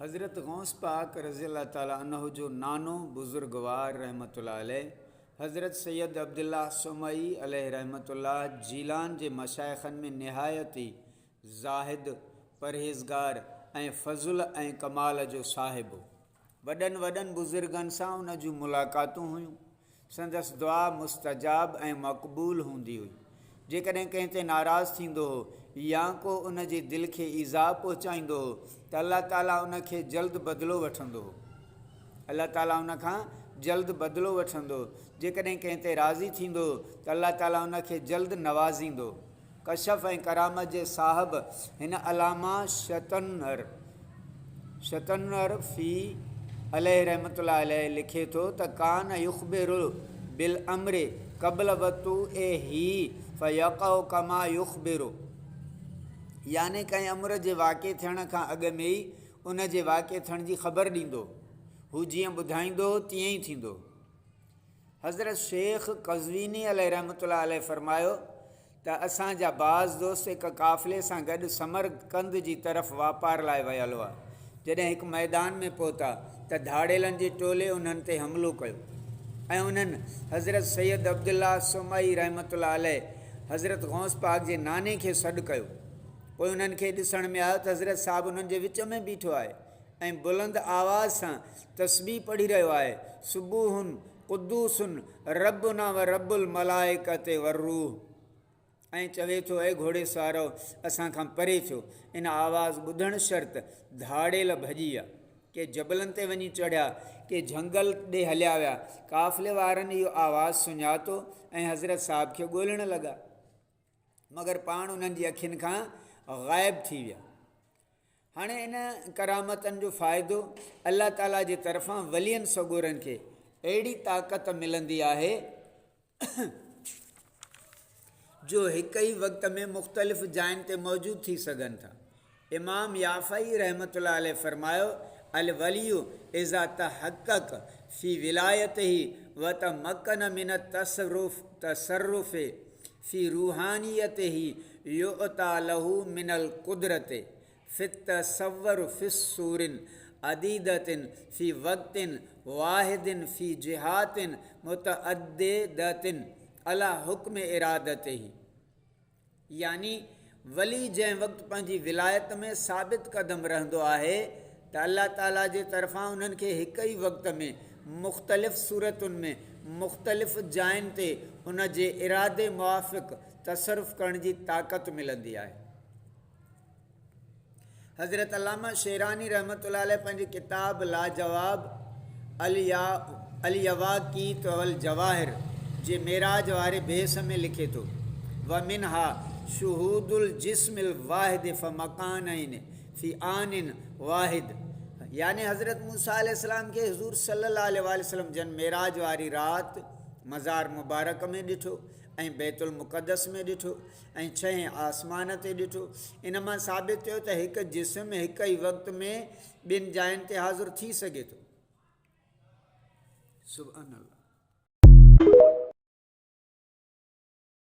हज़रत गौस पाक रज़ी अल्लाह ताला अन्हु जो नानो बुज़ुर्गवार रहमतुल्लाह अलैह हज़रत सैयद अब्दुल्लाह सुमई अलैह रहमतुल्लाह जीलान जे मशाइखनि में निहायत ई ज़ाहिद परहेज़गार ऐं फ़ज़ुल ऐं कमाल जो साहिबु। वॾनि वॾनि बुज़ुर्गनि सां उन जूं मुलाक़ातूं हुयूं। संदसि दुआ मुस्तजाब ऐं मक़बूल हूंदी हुई। जेकॾहिं कंहिं ते नाराज़ थींदो हो या को उन जे दिलि खे ईज़ा पहुचाईंदो हो त अल्लाह ताला उन खे जल्द बदिलो वठंदो हो। अल्लाह ताला उन खां जल्द बदिलो वठंदो। जेकॾहिं कंहिं ते राज़ी थींदो त अल्लाह ताला उन खे जल्द नवाज़ींदो। कशफ ऐं करामत जे साहिब हिन अलामा शतनर फ़ी अलैह रहमतुल्लाह अलैह लिखे थो त कान युख़बिरु बिल अमरे क़ब्ल वतु ए ही फ़यक़उ कमा युख़बिरु, याने कंहिं अमर जे वाक़े थियण खां अॻु में ई उन जे वाक़े थियण जी ख़बर ॾींदो। हू जीअं ॿुधाईंदो तीअं ई थींदो। हज़रत शेख कज़वीनी अलैह रहमतुल्लाह अलैह फ़रमायो त असांजा बाज़ दोस्त हिकु काफ़िले सां गॾु समरकंद जी तरफ़ वापार लाइ वियल हुआ। जॾहिं हिकु मैदान में पहुता त धाड़ेलनि जे टोले उन्हनि ते हमिलो कयो ऐं उन्हनि हज़रत सैयद अब्दुल्लाह सुमई रहमतुल्लाह अलैह हज़रत गौस पाक जे नाने खे सॾु कयो। पोइ उन्हनि खे ॾिसण में आयो त हज़रत साहिबु उन्हनि जे विच में बीठो आहे ऐं बुलंद आवाज़ सां तस्बीह पढ़ी रहियो आहे। सुबूहुन क़ुद्दूसुन रब्बुना व रब्बुल मलाइकते वर्रूह, ऐं चवे थो ऐं घोड़े सवारो असांखां परे थियो। इन आवाज़ ॿुधणु शर्त धाड़ेल भॼी विया, के जबलनि ते वञी चढ़िया, के झंगल ॾे हलिया विया। काफ़िले वारनि इहो आवाज़ु सुञातो ऐं हज़रत साहिब खे ॻोल्हण लॻा, मगर पाण उन्हनि जी अखियुनि खां ग़ाइब थी विया। हाणे इन करामतनि जो फ़ाइदो अल्लाह ताला जे तरफ़ां वलियनि सगोरनि खे अहिड़ी ताक़त मिलंदी आहे जो हिक ई वक़्त में मुख़्तलिफ़ जायुनि ते मौजूदु थी सघनि था। इमाम याफ़ई रहमतुल्लाह अलैह फ़रमायो अल वलियु इज़ा तहक़क़ फ़ी विलायतिही व तमक्कन मिन तसर्रुफ़े फ़ी रूहानियतिही युअता लहू मिनल कुदरते फ़ित तसव्वुर फ़िस्सूरिन अदीदतिन फ़ी वक़्तिन वाहिदिन फ़ी जिहातिन मुतअद्दिदतिन अला हुक्म इरादतिही, यानी वली जंहिं वक़्तु पंहिंजी विलायत में साबित क़दम रहंदो आहे त अल्लाह ताला जे तरफ़ां उन्हनि खे हिक ई वक़्त में मुख़्तलिफ़ सूरतुनि में मुख़्तलिफ़ जायुनि ते उन जे इरादे मुआफ़िक़ तसरुफ़ करण जी ताक़त मिलंदी आहे। हज़रत अल्लामा शेरानी रहमतुल्लाह अलैह पंहिंजी किताब लाजवाब अल-यवाक़ीत वल जवाहिर जे मेराज वारे बेस में लिखे थो व मिनहा शुहूदुल जिस्मिल वाहिद फ़ मकानैन फ़ी आनिन वाहिद, यानी हज़रत मूसा अलैहिस्सलाम खे हुज़ूर सल्लल्लाहु अलैहि वसल्लम जन मेराज वारी राति मज़ार मुबारक में ॾिठो ऐं बैतुल मुक़द्दस में ॾिठो ऐं छहें आसमान ते ॾिठो। इन मां साबित थियो त हिकु जिस्म हिक ई वक़्त में ॿिनि जायुनि ते हाज़िर थी सघे थो। सुभान अल्लाह।